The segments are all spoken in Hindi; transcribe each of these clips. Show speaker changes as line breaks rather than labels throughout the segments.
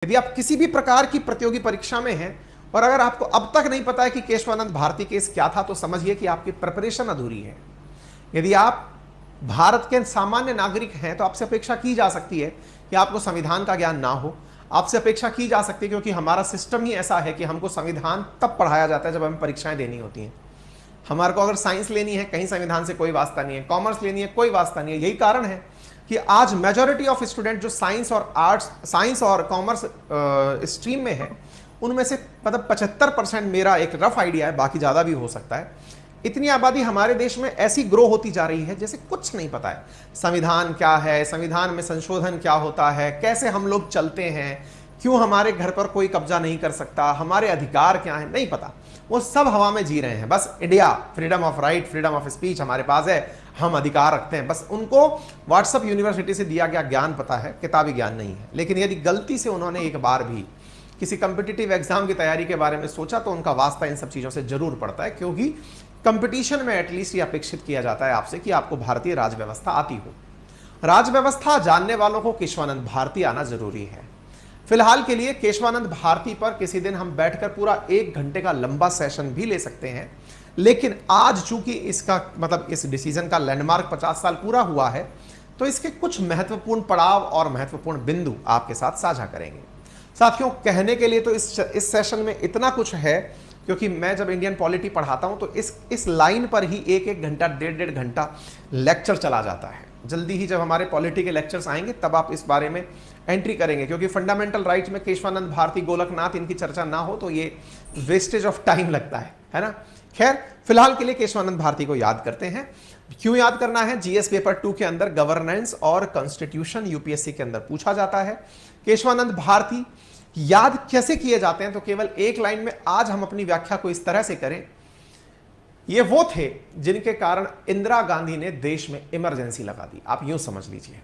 यदि आप किसी भी प्रकार की प्रतियोगी परीक्षा में हैं और अगर आपको अब तक नहीं पता है कि केशवानंद भारती केस क्या था, तो समझिए कि आपकी प्रिपरेशन अधूरी है। यदि आप भारत के सामान्य नागरिक हैं तो आपसे अपेक्षा की जा सकती है कि आपको संविधान का ज्ञान ना हो। आपसे अपेक्षा की जा सकती है, क्योंकि हमारा सिस्टम ही ऐसा है कि हमको संविधान तब पढ़ाया जाता है जब हमें परीक्षाएं देनी होती हैं। हमारे को अगर साइंस लेनी है, कहीं संविधान से कोई वास्ता नहीं है, कॉमर्स लेनी है, कोई वास्ता नहीं है। यही कारण है कि आज मेजॉरिटी ऑफ स्टूडेंट जो साइंस और आर्ट्स, साइंस और कॉमर्स स्ट्रीम में है, उनमें से मतलब 75% मेरा एक रफ आइडिया है, बाकी ज़्यादा भी हो सकता है, इतनी आबादी हमारे देश में ऐसी ग्रो होती जा रही है जैसे कुछ नहीं पता है। संविधान क्या है, संविधान में संशोधन क्या होता है, कैसे हम लोग चलते हैं, क्यों हमारे घर पर कोई कब्जा नहीं कर सकता, हमारे अधिकार क्या हैं, नहीं पता। वो सब हवा में जी रहे हैं। बस India, freedom of right, freedom of speech हमारे पास है, हम अधिकार रखते हैं, बस उनको व्हाट्सएप यूनिवर्सिटी से दिया गया ज्ञान पता है, किताबी ज्ञान नहीं है। लेकिन यदि गलती से उन्होंने एक बार भी किसी कंपिटिटिव एग्जाम की तैयारी के बारे में सोचा तो उनका वास्ता इन सब चीज़ों से जरूर पड़ता है, क्योंकि कंपटीशन में एटलीस्ट ये अपेक्षित किया जाता है आपसे कि आपको भारतीय राजव्यवस्था आती हो। राजव्यवस्था जानने वालों को केशवानंद भारती आना जरूरी है। फिलहाल के लिए केशवानंद भारती पर किसी दिन हम बैठकर पूरा 1 घंटे का लंबा सेशन भी ले सकते हैं, लेकिन आज चूंकि इसका मतलब इस डिसीजन का लैंडमार्क 50 साल पूरा हुआ है, तो इसके कुछ महत्वपूर्ण पड़ाव और महत्वपूर्ण बिंदु आपके साथ साझा करेंगे। साथियों, कहने के लिए तो इस सेशन में इतना कुछ है, क्योंकि मैं जब इंडियन पॉलिटी पढ़ाता हूं तो इस लाइन पर ही 1-1 घंटा, 1.5 घंटा लेक्चर चला जाता है। जल्दी ही जब हमारे पॉलिटी के लेक्चर्स आएंगे तब आप इस बारे में एंट्री करेंगे, क्योंकि फंडामेंटल राइट्स में केशवानंद भारती, गोलकनाथ, इनकी चर्चा ना हो तो ये वेस्टेज ऑफ टाइम लगता है ना। खैर, फिलहाल के लिए केशवानंद भारती को याद करते हैं। क्यों याद करना है? जीएस पेपर 2 के अंदर गवर्नेंस और कॉन्स्टिट्यूशन यूपीएससी के अंदर पूछा जाता है। केशवानंद भारती याद कैसे किए जाते हैं? तो केवल एक लाइन में आज हम अपनी व्याख्या को इस तरह से करें, ये वो थे जिनके कारण इंदिरा गांधी ने देश में इमरजेंसी लगा दी। आप यूं समझ लीजिए,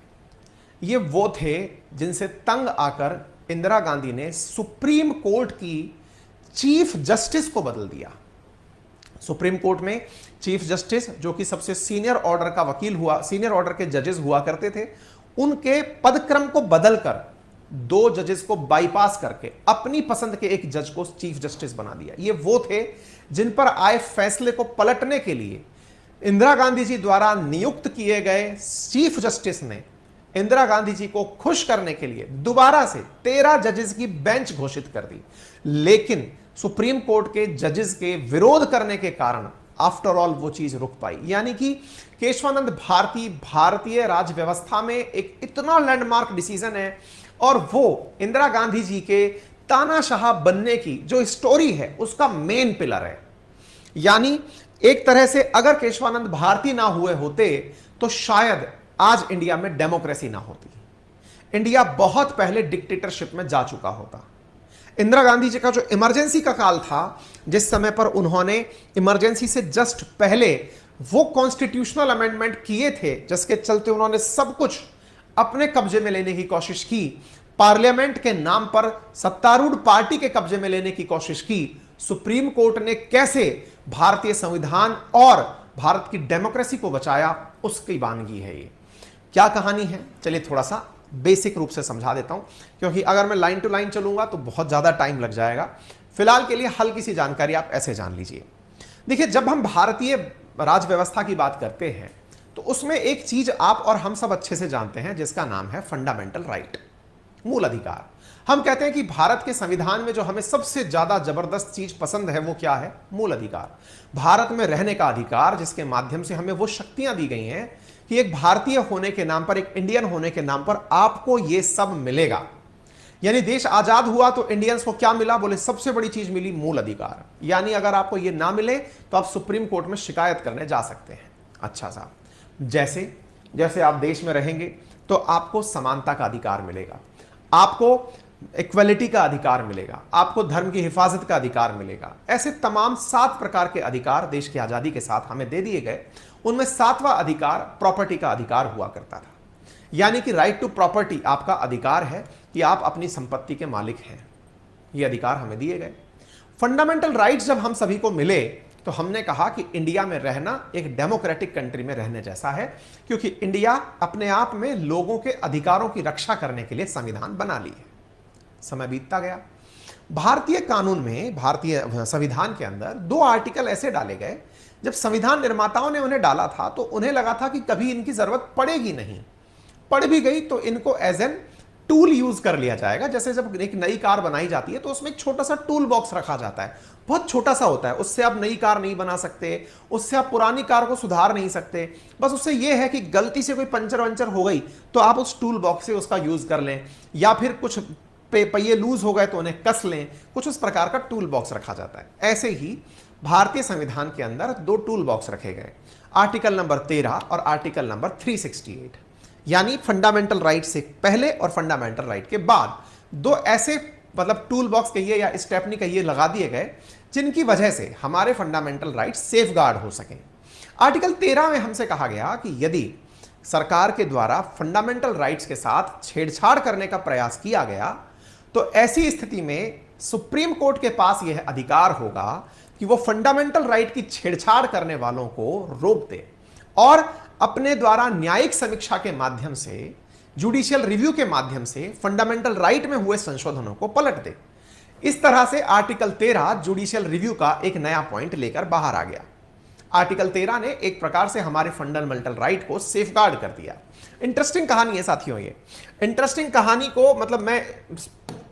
ये वो थे जिनसे तंग आकर इंदिरा गांधी ने सुप्रीम कोर्ट की चीफ जस्टिस को बदल दिया। सुप्रीम कोर्ट में चीफ जस्टिस, जो कि सबसे सीनियर ऑर्डर का वकील हुआ, सीनियर ऑर्डर के जजेस हुआ करते थे, उनके पदक्रम को बदलकर 2 जजेस को बाईपास करके अपनी पसंद के एक जज को चीफ जस्टिस बना दिया। ये वो थे जिन पर आए फैसले को पलटने के लिए इंदिरा गांधी जी द्वारा नियुक्त किए गए चीफ जस्टिस ने इंदिरा गांधी जी को खुश करने के लिए दोबारा से 13 जजेस की बेंच घोषित कर दी। लेकिन सुप्रीम कोर्ट के जजेस के विरोध करने के कारण आफ्टर ऑल वो चीज रुक पाई। यानी कि केशवानंद भारती भारतीय राजव्यवस्था में एक इतना लैंडमार्क डिसीजन है, और वो इंदिरा गांधी जी के तानाशाह बनने की जो स्टोरी है उसका मेन पिलर है। यानी एक तरह से अगर केशवानंद भारती ना हुए होते तो शायद आज इंडिया में डेमोक्रेसी ना होती, इंडिया बहुत पहले डिक्टेटरशिप में जा चुका होता। इंदिरा गांधी जी का जो इमरजेंसी का काल था, जिस समय पर उन्होंने इमरजेंसी से जस्ट पहले वो कॉन्स्टिट्यूशनल अमेंडमेंट किए थे जिसके चलते उन्होंने सब कुछ अपने कब्जे में लेने की कोशिश की, पार्लियामेंट के नाम पर सत्तारूढ़ पार्टी के कब्जे में लेने की कोशिश की, सुप्रीम कोर्ट ने कैसे भारतीय संविधान और भारत की डेमोक्रेसी को बचाया, उसकी वानगी है ये। क्या कहानी है? चलिए थोड़ा सा बेसिक रूप से समझा देता हूं, क्योंकि अगर मैं लाइन टू लाइन चलूंगा तो बहुत ज्यादा टाइम लग जाएगा। फिलहाल के लिए हल्की सी जानकारी आप ऐसे जान लीजिए। देखिए, जब हम भारतीय राजव्यवस्था की बात करते हैं तो उसमें एक चीज आप और हम सब अच्छे से जानते हैं, जिसका नाम है फंडामेंटल राइट, मूल अधिकार। हम कहते हैं कि भारत के संविधान में जो हमें सबसे ज्यादा जबरदस्त चीज पसंद है वो क्या है? मूल अधिकार, भारत में रहने का अधिकार, जिसके माध्यम से हमें वो शक्तियां दी गई हैं कि एक भारतीय होने के नाम पर, एक इंडियन होने के नाम पर आपको ये सब मिलेगा। यानी देश आजाद हुआ तो इंडियंस को क्या मिला? बोले सबसे बड़ी चीज मिली, मूल अधिकार। यानी अगर आपको ये ना मिले तो आप सुप्रीम कोर्ट में शिकायत करने जा सकते हैं। अच्छा साहब, जैसे जैसे आप देश में रहेंगे तो आपको समानता का अधिकार मिलेगा, आपको इक्वलिटी का अधिकार मिलेगा, आपको धर्म की हिफाजत का अधिकार मिलेगा। ऐसे तमाम 7 प्रकार के अधिकार देश की आजादी के साथ हमें दे दिए गए। उनमें 7वां अधिकार प्रॉपर्टी का अधिकार हुआ करता था। यानी कि राइट टू प्रॉपर्टी आपका अधिकार है कि आप अपनी संपत्ति के मालिक हैं। ये अधिकार हमें दिए गए। फंडामेंटल राइट्स जब हम सभी को मिले तो हमने कहा कि इंडिया में रहना एक डेमोक्रेटिक कंट्री में रहने जैसा है, क्योंकि इंडिया अपने आप में लोगों के अधिकारों की रक्षा करने के लिए संविधान बना ली है। समय बीतता गया। भारतीय कानून में, भारतीय संविधान के अंदर 2 आर्टिकल ऐसे डाले गए, जब संविधान निर्माताओं ने उन्हें डाला था तो उन्हें लगा था कि कभी इनकी जरूरत पड़ेगी नहीं, पड़ भी गई तो इनको एज एन टूल यूज कर लिया जाएगा। जैसे जब एक नई कार बनाई जाती है तो उसमें एक छोटा सा टूल बॉक्स रखा जाता है, बहुत छोटा सा होता है, उससे आप नई कार नहीं बना सकते, उससे आप पुरानी कार को सुधार नहीं सकते, बस उससे यह है कि गलती से कोई पंचर वंचर हो गई तो आप उस टूल बॉक्स से उसका यूज कर लें, या फिर कुछ पहिए लूज हो गए तो उन्हें कस लें, कुछ उस प्रकार का टूल बॉक्स रखा जाता है। ऐसे ही भारतीय संविधान के अंदर 2 टूल बॉक्स रखे गए, आर्टिकल नंबर 13 और आर्टिकल नंबर 368, यानी फंडामेंटल राइट से पहले और फंडामेंटल राइट के बाद 2 ऐसे मतलब टूल बॉक्स कहिए या स्टेपनी कहिए लगा दिए गए, जिनकी वजह से हमारे फंडामेंटल राइट सेफगार्ड हो सकें। आर्टिकल 13 में हमसे कहा गया कि यदि सरकार के द्वारा फंडामेंटल राइट्स के साथ छेड़छाड़ करने का प्रयास किया गया तो ऐसी स्थिति में सुप्रीम कोर्ट के पास यह अधिकार होगा कि वो फंडामेंटल राइट की छेड़छाड़ करने वालों को रोक दे और अपने द्वारा न्यायिक समीक्षा के माध्यम से, जुडिशियल रिव्यू के माध्यम से फंडामेंटल राइट में हुए संशोधनों को पलट दे। इस तरह से आर्टिकल 13 जुडिशियल रिव्यू का एक नया पॉइंट लेकर बाहर आ गया। आर्टिकल 13 ने एक प्रकार से हमारे फंडामेंटल राइट को सेफगार्ड कर दिया। इंटरेस्टिंग कहानी है साथियों, ये इंटरेस्टिंग कहानी को मतलब मैं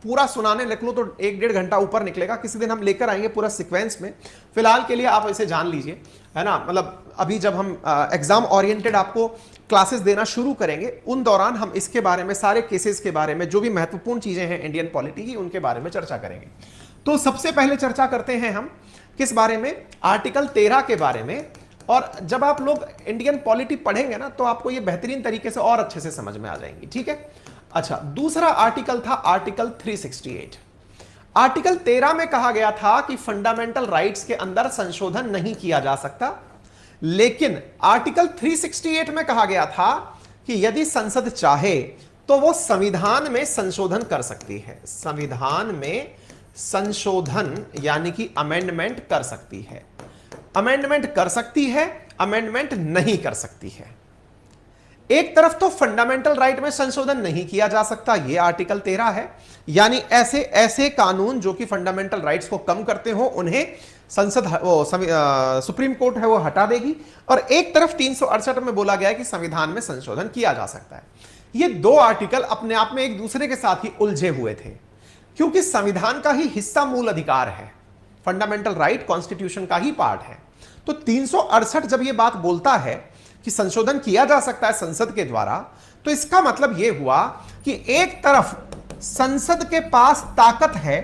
पूरा सुनाने लग लूं तो 1-1.5 घंटा ऊपर निकलेगा। किसी दिन हम लेकर आएंगे पूरा सीक्वेंस में, फिलहाल के लिए आप इसे जान लीजिए, है ना। मतलब अभी जब हम एग्जाम ओरिएंटेड आपको क्लासेस देना शुरू करेंगे उन दौरान हम इसके बारे में, सारे केसेस के बारे में, जो भी महत्वपूर्ण चीजें हैं इंडियन पॉलिटी की, उनके बारे में चर्चा करेंगे। तो सबसे पहले चर्चा करते हैं हम किस बारे में, आर्टिकल 13 के बारे में। और जब आप लोग इंडियन पॉलिटी पढ़ेंगे ना तो आपको ये बेहतरीन तरीके से और अच्छे से समझ में आ जाएंगी, ठीक है। अच्छा, दूसरा आर्टिकल था आर्टिकल 368। आर्टिकल 13 में कहा गया था कि फंडामेंटल राइट्स के अंदर संशोधन नहीं किया जा सकता, लेकिन आर्टिकल 368 में कहा गया था कि यदि संसद चाहे तो वो संविधान में संशोधन कर सकती है। संविधान में संशोधन यानी कि अमेंडमेंट कर सकती है। अमेंडमेंट कर सकती है, अमेंडमेंट नहीं कर सकती है। एक तरफ तो फंडामेंटल राइट में संशोधन नहीं किया जा सकता, यह आर्टिकल 13 है, यानी ऐसे ऐसे कानून जो कि फंडामेंटल राइट्स को कम करते हो उन्हें संसद सुप्रीम कोर्ट है वो हटा देगी। और एक तरफ 368 में बोला गया है कि संविधान में संशोधन किया जा सकता है। ये 2 आर्टिकल अपने आप में एक दूसरे के साथ ही उलझे हुए थे, क्योंकि संविधान का ही हिस्सा मूल अधिकार है, फंडामेंटल राइट कॉन्स्टिट्यूशन का ही पार्ट है। तो 368 जब यह बात बोलता है कि संशोधन किया जा सकता है संसद के द्वारा, तो इसका मतलब यह हुआ कि एक तरफ संसद के पास ताकत है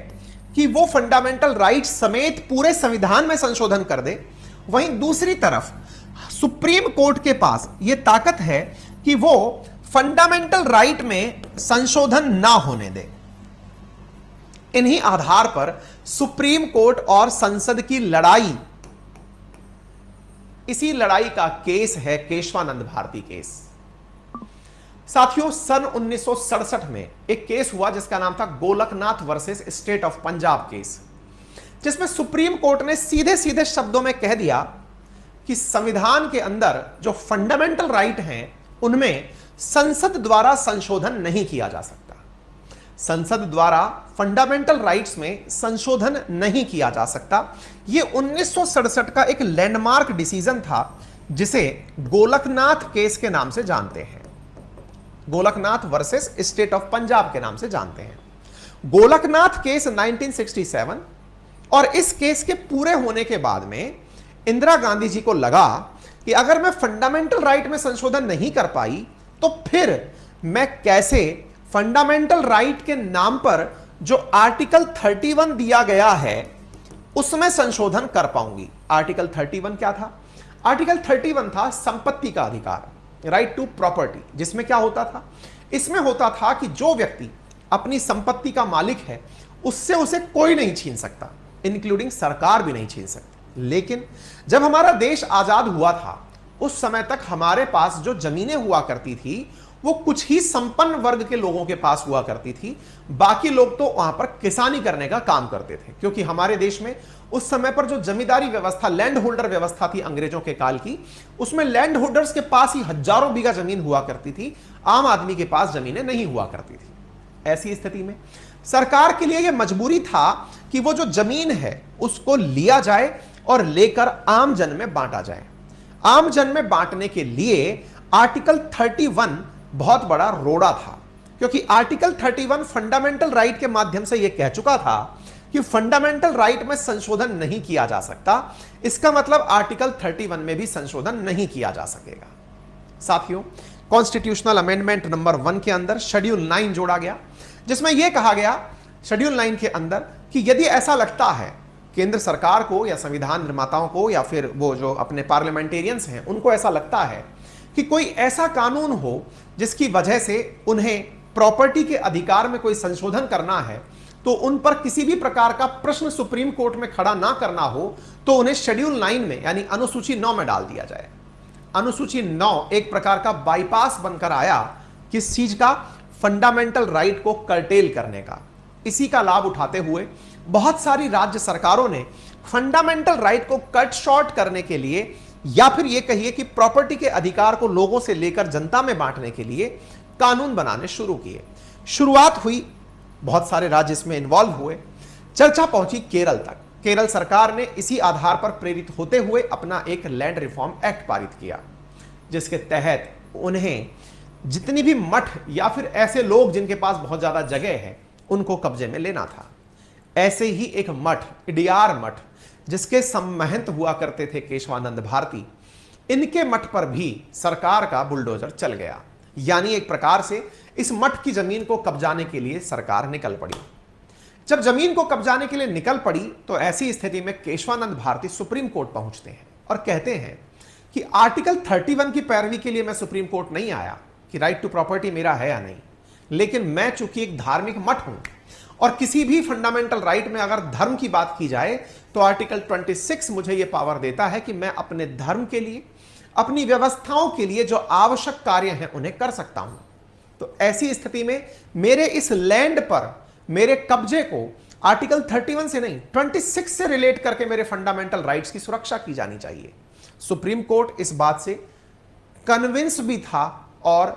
कि वो फंडामेंटल राइट समेत पूरे संविधान में संशोधन कर दे, वहीं दूसरी तरफ सुप्रीम कोर्ट के पास यह ताकत है कि वो फंडामेंटल राइट में संशोधन ना होने दे। इन्हीं आधार पर सुप्रीम कोर्ट और संसद की लड़ाई, इसी लड़ाई का केस है केशवानंद भारती केस। साथियों, सन 1967 में एक केस हुआ जिसका नाम था Golaknath versus state of Punjab case, जिसमें सुप्रीम कोर्ट ने सीधे सीधे शब्दों में कह दिया कि संविधान के अंदर जो फंडामेंटल राइट हैं उनमें संसद द्वारा संशोधन नहीं किया जा सकता। संसद द्वारा फंडामेंटल राइट्स में संशोधन नहीं किया जा सकता। यह 1967 का एक लैंडमार्क डिसीजन था जिसे गोलकनाथ केस के नाम से जानते हैं, Golaknath versus state of Punjab के नाम से जानते हैं। गोलकनाथ केस 1967, और इस केस के पूरे होने के बाद में इंदिरा गांधी जी को लगा कि अगर मैं फंडामेंटल राइट में संशोधन नहीं कर पाई तो फिर मैं कैसे फंडामेंटल राइट के नाम पर जो आर्टिकल 31 दिया गया है उसमें संशोधन कर पाऊंगी। आर्टिकल 31 क्या था? आर्टिकल 31 था संपत्ति का अधिकार, राइट टू प्रॉपर्टी, जिसमें क्या होता था, इसमें होता था कि जो व्यक्ति अपनी संपत्ति का मालिक है उससे उसे कोई नहीं छीन सकता, इंक्लूडिंग सरकार भी नहीं छीन सकती। लेकिन जब हमारा देश आजाद हुआ था उस समय तक हमारे पास जो जमीनें हुआ करती थी वो कुछ ही संपन्न वर्ग के लोगों के पास हुआ करती थी, बाकी लोग तो वहां पर किसानी करने का काम करते थे, क्योंकि हमारे देश में उस समय पर जो जमींदारी व्यवस्था, लैंड होल्डर व्यवस्था थी अंग्रेजों के काल की, उसमें लैंड होल्डर्स के पास ही हजारों बीघा जमीन हुआ करती थी, आम आदमी के पास जमीनें नहीं हुआ करती थी। ऐसी स्थिति में सरकार के लिए यह मजबूरी था कि वो जो जमीन है उसको लिया जाए और लेकर आम जन में बांटा जाए। आम जन में बांटने के लिए आर्टिकल 31 बहुत बड़ा रोड़ा था, क्योंकि आर्टिकल 31 फंडामेंटल राइट के माध्यम से यह कह चुका था कि फंडामेंटल राइट में संशोधन नहीं किया जा सकता। इसका मतलब आर्टिकल 31 में भी संशोधन नहीं किया जा सकेगा। साथियों, कॉन्स्टिट्यूशनल अमेंडमेंट नंबर 1 के अंदर शेड्यूल 9 जोड़ा गया, जिसमें यह कहा गया शेड्यूल 9 के अंदर कि यदि ऐसा लगता है केंद्र सरकार को या संविधान निर्माताओं को या फिर वो जो अपने पार्लियामेंटेरियंस हैं उनको ऐसा लगता है कि कोई ऐसा कानून हो जिसकी वजह से उन्हें प्रॉपर्टी के अधिकार में कोई संशोधन करना है, तो उन पर किसी भी प्रकार का प्रश्न सुप्रीम कोर्ट में खड़ा ना करना हो, तो उन्हें शेड्यूल 9 में यानी अनुसूची 9 में डाल दिया जाए। अनुसूची 9 एक प्रकार का बाईपास बनकर आया किस चीज का? फंडामेंटल राइट को कर्टेल करने का। इसी का लाभ उठाते हुए बहुत सारी राज्य सरकारों ने फंडामेंटल राइट को कट शॉर्ट करने के लिए या फिर यह कहिए कि प्रॉपर्टी के अधिकार को लोगों से लेकर जनता में बांटने के लिए कानून बनाने शुरू किए। शुरुआत हुई, बहुत सारे राज्य इसमें इन्वॉल्व हुए, चर्चा पहुंची केरल तक। केरल सरकार ने इसी आधार पर प्रेरित होते हुए अपना एक लैंड रिफॉर्म एक्ट पारित किया, जिसके तहत उन्हें जितनी भी मठ या फिर ऐसे लोग जिनके पास बहुत ज्यादा जगह है उनको कब्जे में लेना था। ऐसे ही एक मठ, इडियार मठ, जिसके सम्महंत हुआ करते थे केशवानंद भारती, इनके मठ पर भी सरकार का बुलडोजर चल गया। यानी एक प्रकार से इस मठ की जमीन को कब्जाने के लिए सरकार निकल पड़ी। जब जमीन को कब्जाने के लिए निकल पड़ी तो ऐसी स्थिति में केशवानंद भारती सुप्रीम कोर्ट पहुंचते हैं और कहते हैं कि आर्टिकल 31 की पैरवी के लिए मैं सुप्रीम कोर्ट नहीं आया कि राइट टू प्रॉपर्टी मेरा है या नहीं, लेकिन मैं चूंकि एक धार्मिक मठ हूं और किसी भी फंडामेंटल राइट में अगर धर्म की बात की जाए तो आर्टिकल 26 मुझे यह पावर देता है कि मैं अपने धर्म के लिए, अपनी व्यवस्थाओं के लिए जो आवश्यक कार्य हैं उन्हें कर सकता हूं। तो ऐसी स्थिति में मेरे इस लैंड पर मेरे कब्जे को आर्टिकल 31 से नहीं 26 से रिलेट करके मेरे फंडामेंटल राइट्स की सुरक्षा की जानी चाहिए। सुप्रीम कोर्ट इस बात से कन्विंस भी था और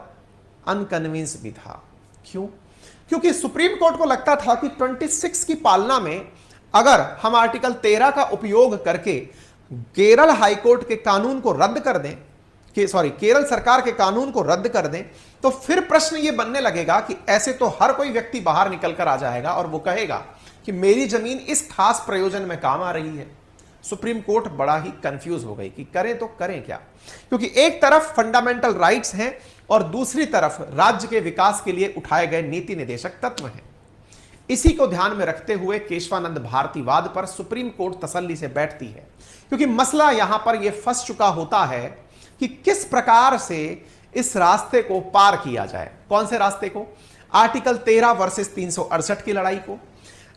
अनकन्विंस भी था। क्यों? क्योंकि सुप्रीम कोर्ट को लगता था कि 26 की पालना में अगर हम आर्टिकल 13 का उपयोग करके केरल हाईकोर्ट के कानून को रद्द कर दें, केरल सरकार के कानून को रद्द कर दें, तो फिर प्रश्न यह बनने लगेगा कि ऐसे तो हर कोई व्यक्ति बाहर निकल कर आ जाएगा और वो कहेगा कि मेरी जमीन इस खास प्रयोजन में काम आ रही है। सुप्रीम कोर्ट बड़ा ही कंफ्यूज हो गई कि करें तो करें क्या, क्योंकि एक तरफ फंडामेंटल राइट्स हैं और दूसरी तरफ राज्य के विकास के लिए उठाए गए नीति निर्देशक तत्व हैं। इसी को ध्यान में रखते हुए केशवानंद भारतीवाद पर सुप्रीम कोर्ट तसल्ली से बैठती है, क्योंकि मसला यहां पर यह फंस चुका होता है कि किस प्रकार से इस रास्ते को पार किया जाए। कौन से रास्ते को? आर्टिकल 13 वर्सेस 368 की लड़ाई को,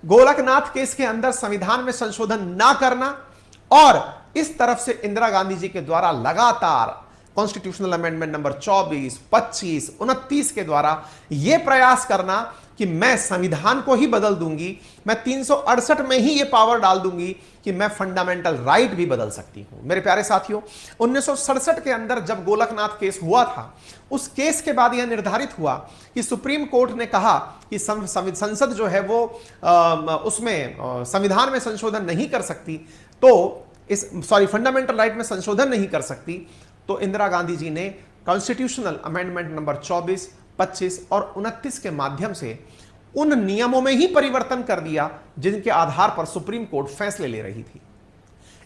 गोलकनाथ केस के अंदर संविधान में संशोधन ना करना, और इस तरफ से इंदिरा गांधी जी के द्वारा लगातार कॉन्स्टिट्यूशनल अमेंडमेंट नंबर 24, 25, 29 के द्वारा यह प्रयास करना कि मैं संविधान को ही बदल दूंगी, मैं 368 में ही यह पावर डाल दूंगी कि मैं फंडामेंटल राइट भी बदल सकती हूं। मेरे प्यारे साथियों, 1967 के अंदर जब गोलकनाथ केस हुआ था, उस केस के बाद यह निर्धारित हुआ कि सुप्रीम कोर्ट ने कहा कि संसद जो है वो उसमें संविधान में संशोधन नहीं कर सकती, तो फंडामेंटल राइट में संशोधन नहीं कर सकती, तो इंदिरा गांधी जी ने कॉन्स्टिट्यूशनल अमेंडमेंट नंबर 24, 25 और 29 के माध्यम से उन नियमों में ही परिवर्तन कर दिया जिनके आधार पर सुप्रीम कोर्ट फैसले ले रही थी।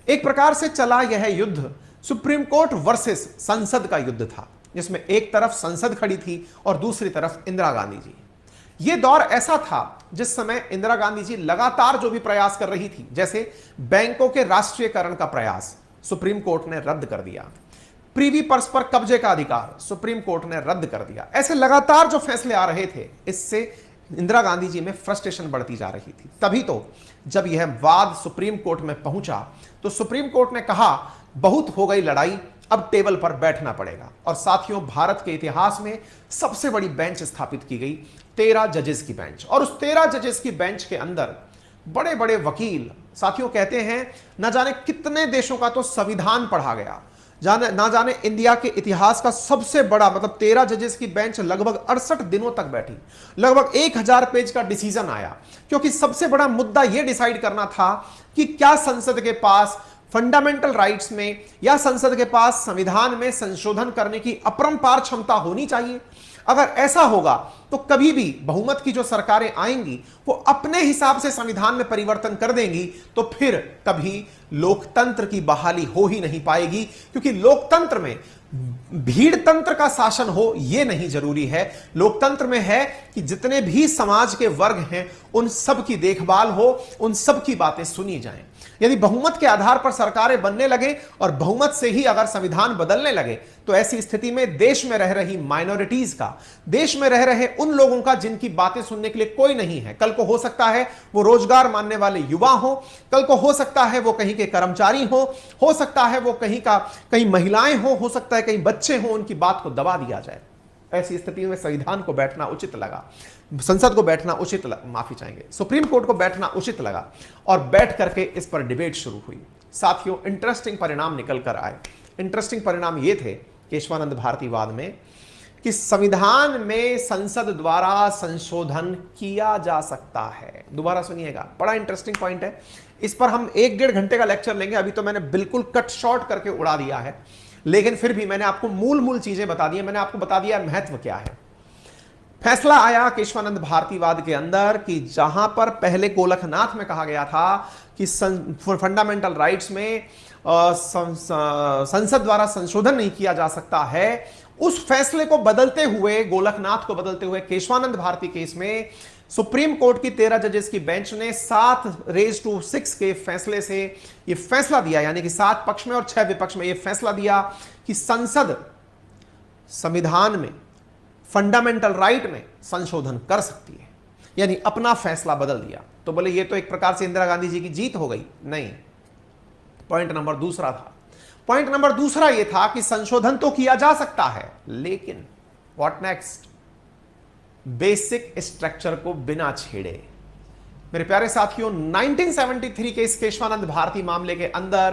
एक प्रकार से चला यह युद्ध सुप्रीम कोर्ट वर्सेस संसद का युद्ध था, जिसमें एक तरफ संसद खड़ी थी और दूसरी तरफ इंदिरा गांधी जी। यह दौर ऐसा था जिस समय इंदिरा गांधी जी लगातार जो भी प्रयास कर रही थी, जैसे बैंकों के राष्ट्रीयकरण का प्रयास सुप्रीम कोर्ट ने रद्द कर दिया, प्रीवी पर्स पर कब्जे का अधिकार सुप्रीम कोर्ट ने रद्द कर दिया, ऐसे लगातार जो फैसले आ रहे थे, इससे इंदिरा गांधी जी में फ्रस्ट्रेशन बढ़ती जा रही थी। तभी तो जब यह वाद सुप्रीम कोर्ट में पहुंचा तो सुप्रीम कोर्ट ने कहा बहुत हो गई लड़ाई, अब टेबल पर बैठना पड़ेगा। और साथियों, भारत के इतिहास में सबसे बड़ी बेंच स्थापित की गई, 13 जजेस की बेंच, और उस 13 जजेस की बेंच के अंदर बड़े बड़े वकील, साथियों कहते हैं न जाने कितने देशों का तो संविधान पढ़ा गया, ना जाने इंडिया के इतिहास का सबसे बड़ा, मतलब 13 जजेस की बेंच लगभग 68 दिनों तक बैठी, लगभग 1000 पेज का डिसीजन आया, क्योंकि सबसे बड़ा मुद्दा यह डिसाइड करना था कि क्या संसद के पास फंडामेंटल राइट्स में या संसद के पास संविधान में संशोधन करने की अपरंपार क्षमता होनी चाहिए। अगर ऐसा होगा तो कभी भी बहुमत की जो सरकारें आएंगी वो अपने हिसाब से संविधान में परिवर्तन कर देंगी, तो फिर कभी लोकतंत्र की बहाली हो ही नहीं पाएगी, क्योंकि लोकतंत्र में भीड़ तंत्र का शासन हो यह नहीं जरूरी है। लोकतंत्र में है कि जितने भी समाज के वर्ग हैं उन सब की देखभाल हो, उन सब की बातें सुनी जाएं। यदि बहुमत के आधार पर सरकारें बनने लगे और बहुमत से ही अगर संविधान बदलने लगे, तो ऐसी स्थिति में देश में रह रही माइनॉरिटीज का, देश में रह रहे उन लोगों का जिनकी बातें सुनने के लिए कोई नहीं है, कल को हो सकता है वो रोजगार मानने वाले युवा हो, कल को हो सकता है वो कहीं के कर्मचारी हो सकता है वो कहीं महिलाएं हो सकता है कहीं बच्चे हो, उनकी बात को दबा दिया जाए। ऐसी स्थिति में संविधान को बैठना उचित लगा, संसद को बैठना उचित माफी चाहेंगे, सुप्रीम कोर्ट को बैठना उचित लगा और बैठ करके इस पर डिबेट शुरू हुई। साथियों, इंटरेस्टिंग परिणाम निकल कर आए। इंटरेस्टिंग परिणाम ये थे केशवानंद भारतीवाद में कि संविधान में संसद द्वारा संशोधन किया जा सकता है। दोबारा सुनिएगा, बड़ा इंटरेस्टिंग पॉइंट है। इस पर हम 1-1.5 घंटे का लेक्चर लेंगे, अभी तो मैंने बिल्कुल कट शॉर्ट करके उड़ा दिया है, लेकिन फिर भी मैंने आपको मूल चीजें बता दी, मैंने आपको बता दिया महत्व क्या है। फैसला आया केशवानंद भारतीवाद के अंदर कि जहां पर पहले गोलकनाथ में कहा गया था कि फंडामेंटल राइट्स में संसद द्वारा संशोधन नहीं किया जा सकता है, उस फैसले को बदलते हुए, गोलकनाथ को बदलते हुए केशवानंद भारती केस में सुप्रीम कोर्ट की 13 जजेस की बेंच ने 7-6 के फैसले से यह फैसला दिया, यानी कि 7 पक्ष में और 6 विपक्ष में यह फैसला दिया कि संसद संविधान में फंडामेंटल राइट में संशोधन कर सकती है, यानी अपना फैसला बदल दिया। तो बोले ये तो एक प्रकार से इंदिरा गांधी जी की जीत हो गई। नहीं, पॉइंट नंबर दूसरा था। पॉइंट नंबर दूसरा यह था कि संशोधन तो किया जा सकता है, लेकिन व्हाट नेक्स्ट, बेसिक स्ट्रक्चर को बिना छेड़े। मेरे प्यारे साथियों, 1973 के इस केशवानंद भारती मामले के अंदर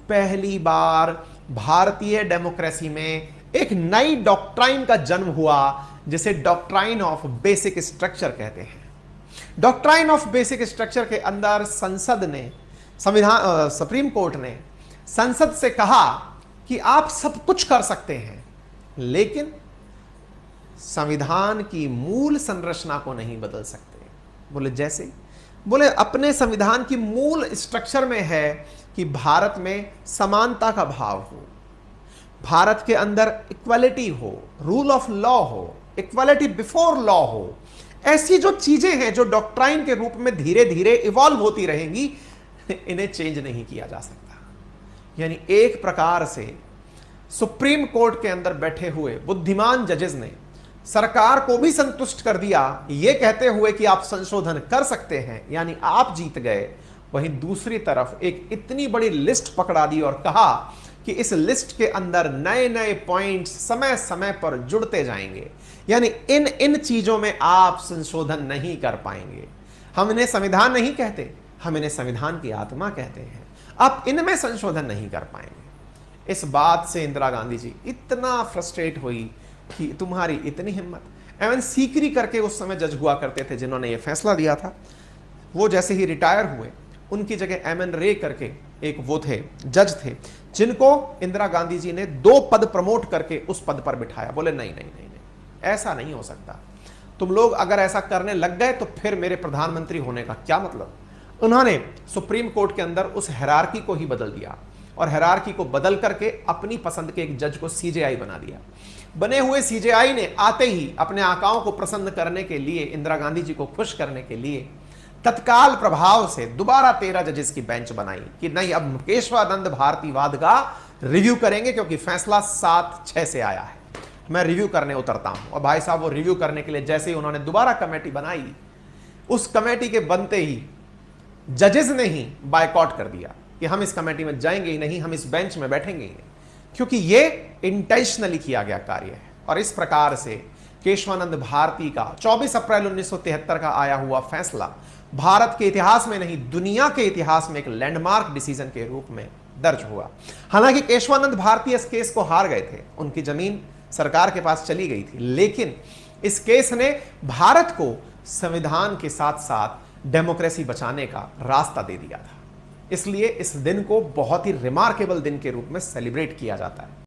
पहली बार भारतीय डेमोक्रेसी में एक नई डॉक्ट्राइन का जन्म हुआ, जिसे डॉक्ट्राइन ऑफ बेसिक स्ट्रक्चर कहते हैं। डॉक्ट्राइन ऑफ बेसिक स्ट्रक्चर के अंदर संसद ने, सुप्रीम कोर्ट ने संसद से कहा कि आप सब कुछ कर सकते हैं, लेकिन संविधान की मूल संरचना को नहीं बदल सकते। बोले जैसे? बोले अपने संविधान की मूल स्ट्रक्चर में है कि भारत में समानता का भाव हो, भारत के अंदर इक्वालिटी हो, रूल ऑफ लॉ हो, इक्वालिटी बिफोर लॉ हो। ऐसी जो चीजें हैं जो डॉक्ट्राइन के रूप में धीरे धीरे इवॉल्व होती रहेंगी, इन्हें चेंज नहीं किया जा सकता। यानी एक प्रकार से सुप्रीम कोर्ट के अंदर बैठे हुए बुद्धिमान जजेस ने सरकार को भी संतुष्ट कर दिया, यह कहते हुए कि आप संशोधन कर सकते हैं, यानी आप जीत गए। वहीं दूसरी तरफ एक इतनी बड़ी लिस्ट पकड़ा दी और कहा कि इस लिस्ट के अंदर नए नए पॉइंट्स समय समय पर जुड़ते जाएंगे, यानी इन चीजों में आप संशोधन नहीं कर पाएंगे। हम इन्हें संविधान नहीं कहते, हम इन्हें संविधान की आत्मा कहते हैं, आप इनमें संशोधन नहीं कर पाएंगे। इस बात से इंदिरा गांधी जी इतना फ्रस्ट्रेट हुई कि तुम्हारी इतनी हिम्मत। एमएन सीकरी करके उस समय जज हुआ करते थे जिन्होंने ये फैसला दिया था, वो जैसे ही रिटायर हुए, उनकी जगह एमएन रे करके एक वो थे, जज थे, जिनको इंदिरा गांधी जी ने 2 पद प्रमोट करके उस पद पर बिठाया। बोले नहीं नहीं नहीं नहीं, ऐसा नहीं हो सकता, तुम लोग अगर ऐसा करने लग गए तो फिर मेरे प्रधानमंत्री होने का क्या मतलब। उन्होंने सुप्रीम कोर्ट के अंदर उस हायरार्की को ही बदल दिया और हायरार्की को बदल करके अपनी पसंद के एक जज को सीजेआई बना दिया। बने हुए सीजेआई ने आते ही अपने आकाओं को प्रसन्न करने के लिए, इंदिरा गांधी जी को खुश करने के लिए तत्काल प्रभाव से दोबारा 13 जजेस की बेंच बनाई कि नहीं, अब केशवानंद भारतीवाद का रिव्यू करेंगे, क्योंकि फैसला 7-6 से आया है, मैं रिव्यू करने उतरता हूं। और भाई साहब वो रिव्यू करने के लिए जैसे ही उन्होंने दोबारा कमेटी बनाई, उस कमेटी के बनते ही जजेस ने ही बायकॉट कर दिया कि हम इस कमेटी में जाएंगे ही नहीं, हम इस बेंच में बैठेंगे ही नहीं, क्योंकि ये इंटेंशनली किया गया कार्य है। और इस प्रकार से केशवानंद भारती का 24 अप्रैल 1973 का आया हुआ फैसला भारत के इतिहास में नहीं, दुनिया के इतिहास में एक लैंडमार्क डिसीजन के रूप में दर्ज हुआ। हालांकि केशवानंद भारती इस केस को हार गए थे, उनकी जमीन सरकार के पास चली गई थी, लेकिन इस केस ने भारत को संविधान के साथ साथ डेमोक्रेसी बचाने का रास्ता दे दिया था। इसलिए इस दिन को बहुत ही रिमार्केबल दिन के रूप में सेलिब्रेट किया जाता है।